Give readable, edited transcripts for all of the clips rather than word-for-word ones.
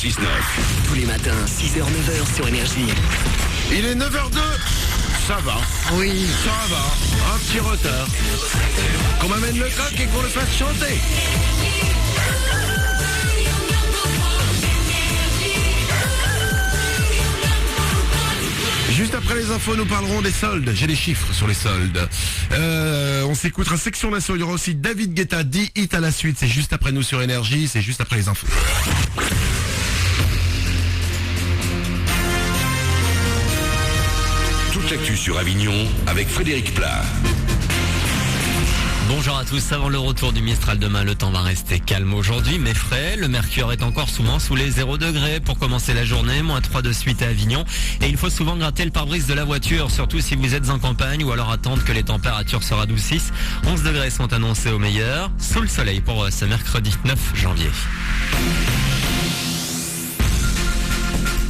6-9. Tous les matins, 6h, 9h sur Énergie. Il est 9h02. Ça va. Oui. Ça va. Un petit retard. Qu'on m'amène le coq et qu'on le fasse chanter. Juste après les infos, nous parlerons des soldes. J'ai des chiffres sur les soldes. On s'écoutera section d'assaut. Il y aura aussi David Guetta, 10 hits à la suite. C'est juste après nous sur Énergie. C'est juste après les infos. Toute l'actu sur Avignon avec Frédéric Plat. Bonjour à tous, avant le retour du Mistral demain, le temps va rester calme aujourd'hui, mais frais. Le mercure est encore souvent sous les 0 degrés pour commencer la journée, -3 de suite à Avignon. Et il faut souvent gratter le pare-brise de la voiture, surtout si vous êtes en campagne ou alors attendre que les températures se radoucissent. 11 degrés sont annoncés au meilleur, sous le soleil pour ce mercredi 9 janvier.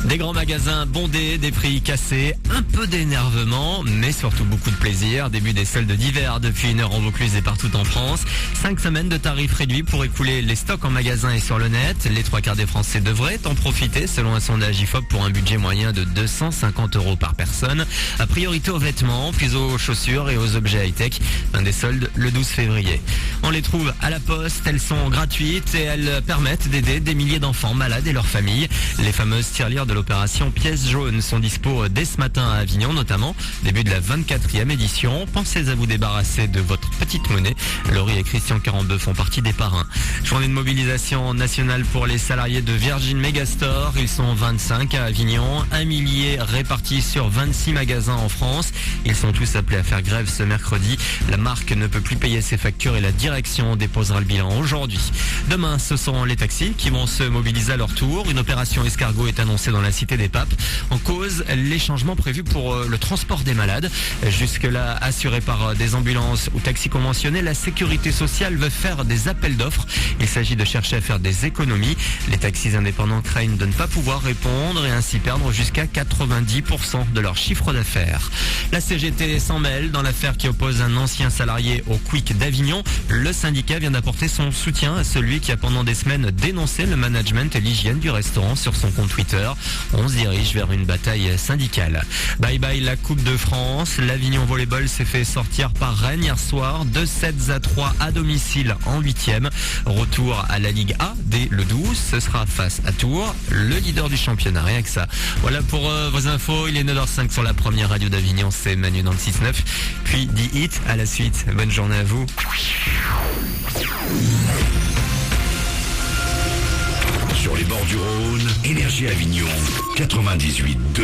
Des grands magasins bondés, des prix cassés, un peu d'énervement, mais surtout beaucoup de plaisir. Début des soldes d'hiver depuis 1 heure en Vaucluse et partout en France. 5 semaines de tarifs réduits pour écouler les stocks en magasin et sur le net. Les 3 quarts des Français devraient en profiter selon un sondage IFOP pour un budget moyen de 250 € par personne. A priorité aux vêtements, puis aux chaussures et aux objets high-tech. Fin des soldes le 12 février. On les trouve à la poste, elles sont gratuites et elles permettent d'aider des milliers d'enfants malades et leurs familles. Les fameuses tirelires de l'opération Pièces jaunes sont dispo dès ce matin à Avignon notamment. Début de la 24e édition. Pensez à vous débarrasser de votre petite monnaie. Laurie et Christian Carambeu font partie des parrains. Journée de mobilisation nationale pour les salariés de Virgin Megastore. Ils sont 25 à Avignon, 1 millier répartis sur 26 magasins en France. Ils sont tous appelés à faire grève ce mercredi. La marque ne peut plus payer ses factures et la direction déposera le bilan aujourd'hui. Demain, ce seront les taxis qui vont se mobiliser à leur tour. Une opération escargot est annoncée dans la Cité des Papes. En cause, les changements prévus pour le transport des malades. Jusque-là, assurés par des ambulances ou taxis conventionnés, la sécurité sociale veut faire des appels d'offres. Il s'agit de chercher à faire des économies. Les taxis indépendants craignent de ne pas pouvoir répondre et ainsi perdre jusqu'à 90% de leur chiffre d'affaires. La CGT s'en mêle dans l'affaire qui oppose un ancien salarié au Quick d'Avignon. Le syndicat vient d'apporter son soutien à celui qui a pendant des semaines dénoncé le management et l'hygiène du restaurant sur son compte Twitter. On se dirige vers une bataille syndicale. Bye bye la Coupe de France. L'Avignon Volleyball s'est fait sortir par Rennes hier soir. 2-7-3 à domicile en 8e. Retour à la Ligue A dès le 12. Ce sera face à Tours, le leader du championnat. Rien que ça. Voilà pour vos infos. Il est 9h05 sur la première radio d'Avignon. C'est Manu dans le 6-9. Puis 10 hits à la suite. Bonne journée à vous. Sur les bords du Rhône, Énergie Avignon 98.2.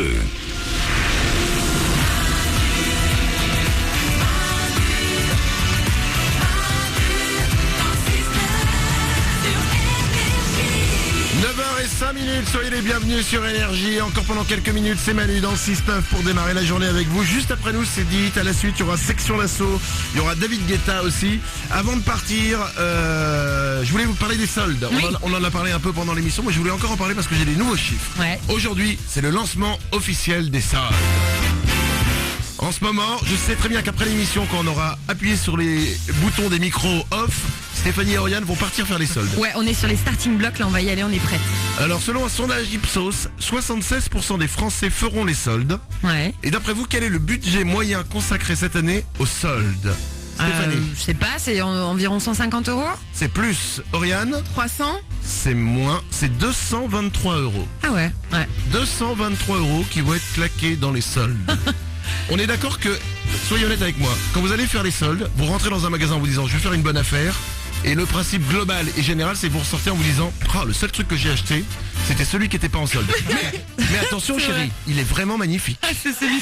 Et 5 minutes, soyez les bienvenus sur Énergie. Encore pendant quelques minutes, c'est Manu dans le 6-9 pour démarrer la journée avec vous. Juste après nous, c'est dit. À la suite, il y aura section d'assaut. Il y aura David Guetta aussi. Avant de partir, je voulais vous parler des soldes. Oui. On en a parlé un peu pendant l'émission, mais je voulais encore en parler parce que j'ai des nouveaux chiffres. Ouais. Aujourd'hui, c'est le lancement officiel des soldes. En ce moment, je sais très bien qu'après l'émission, quand on aura appuyé sur les boutons des micros off, Stéphanie et Oriane vont partir faire les soldes. Ouais, on est sur les starting blocks, là on va y aller, on est prêts. Alors selon un sondage Ipsos, 76% des Français feront les soldes. Ouais. Et d'après vous, quel est le budget moyen consacré cette année aux soldes? Stéphanie, Je sais pas, c'est environ 150 €. c'est plus. Oriane, 300. c'est moins. C'est 223 €. Ah ouais. 223 € qui vont être claqués dans les soldes. On est d'accord que, soyez honnête avec moi, quand vous allez faire les soldes, vous rentrez dans un magasin en vous disant je vais faire une bonne affaire. Et le principe global et général, c'est que vous ressortez en vous disant le seul truc que j'ai acheté, c'était celui qui n'était pas en solde. Mais attention C'est chérie, vrai. il est vraiment magnifique.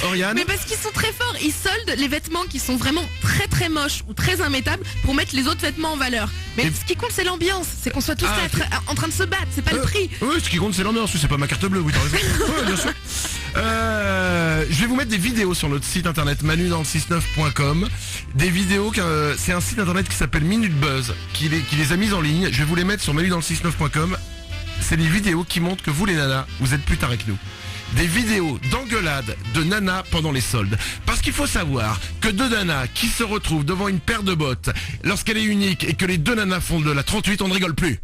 Oriane, Mais parce qu'ils sont très forts, ils soldent les vêtements qui sont vraiment très très moches ou très immettables pour mettre les autres vêtements en valeur. Mais Et- ce qui compte c'est l'ambiance, c'est qu'on soit tous Ah, là en train de se battre, c'est pas le prix. Oui, ce qui compte c'est l'ambiance, c'est pas ma carte bleue, oui t'as raison. Ouais, bien sûr. Je vais vous mettre des vidéos sur notre site internet manudantle69.com. Des vidéos, c'est un site internet qui s'appelle Minute Buzz qui les a mises en ligne. Je vais vous les mettre sur manudantle69.com. C'est des vidéos qui montrent que vous les nanas, vous êtes plus tard avec nous. Des vidéos d'engueulades de nanas pendant les soldes. Parce qu'il faut savoir que deux nanas qui se retrouvent devant une paire de bottes lorsqu'elle est unique et que les deux nanas font de la 38, on ne rigole plus.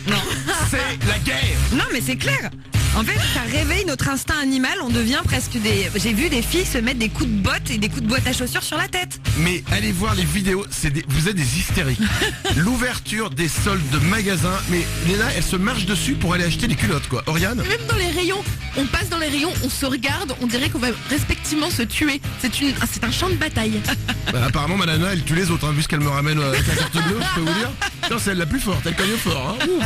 Non. C'est la guerre. Non, mais c'est clair. En fait, ça réveille notre instinct animal. On devient presque des. J'ai vu des filles se mettre des coups de bottes et des coups de boîte à chaussures sur la tête. Mais allez voir les vidéos, vous êtes des hystériques. L'ouverture des soldes de magasins, mais Léna, elle se marche dessus pour aller acheter des culottes, quoi. Oriane? Même dans les rayons, on passe dans les rayons, on se regarde, on dirait qu'on va respectivement se tuer. C'est un champ de bataille. Bah, apparemment, Malana, elle tue les autres, hein, vu ce qu'elle me ramène avec la carte bleue, je peux vous dire. Non, c'est elle la plus forte, elle cogne fort. Hein. Ouf.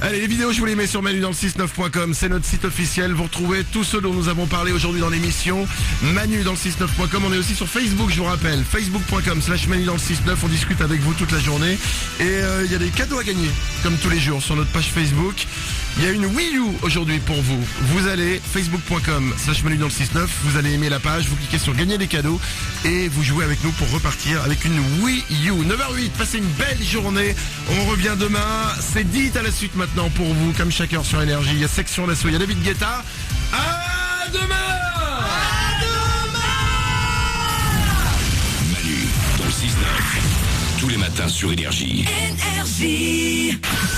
Allez, les vidéos, je vous les mets sur Manu dans le 69.com, c'est notre site officiel. Vous retrouvez tout ce dont nous avons parlé aujourd'hui dans l'émission. Manu dans le 69.com, on est aussi sur Facebook, je vous rappelle. Facebook.com/Manu dans le 69, on discute avec vous toute la journée. Et il y a des cadeaux à gagner, comme tous les jours, sur notre page Facebook. Il y a une Wii U aujourd'hui pour vous. Vous allez facebook.com/Manu dans le 69, vous allez aimer la page, vous cliquez sur gagner des cadeaux et vous jouez avec nous pour repartir avec une Wii U. 9h08, passez une belle journée. On revient demain. C'est dit à la suite maintenant pour vous, comme chaque heure sur Énergie. Il y a Section d'Assaut, il y a David Guetta. À demain. Manu dans le 6-9. Tous les matins sur Énergie.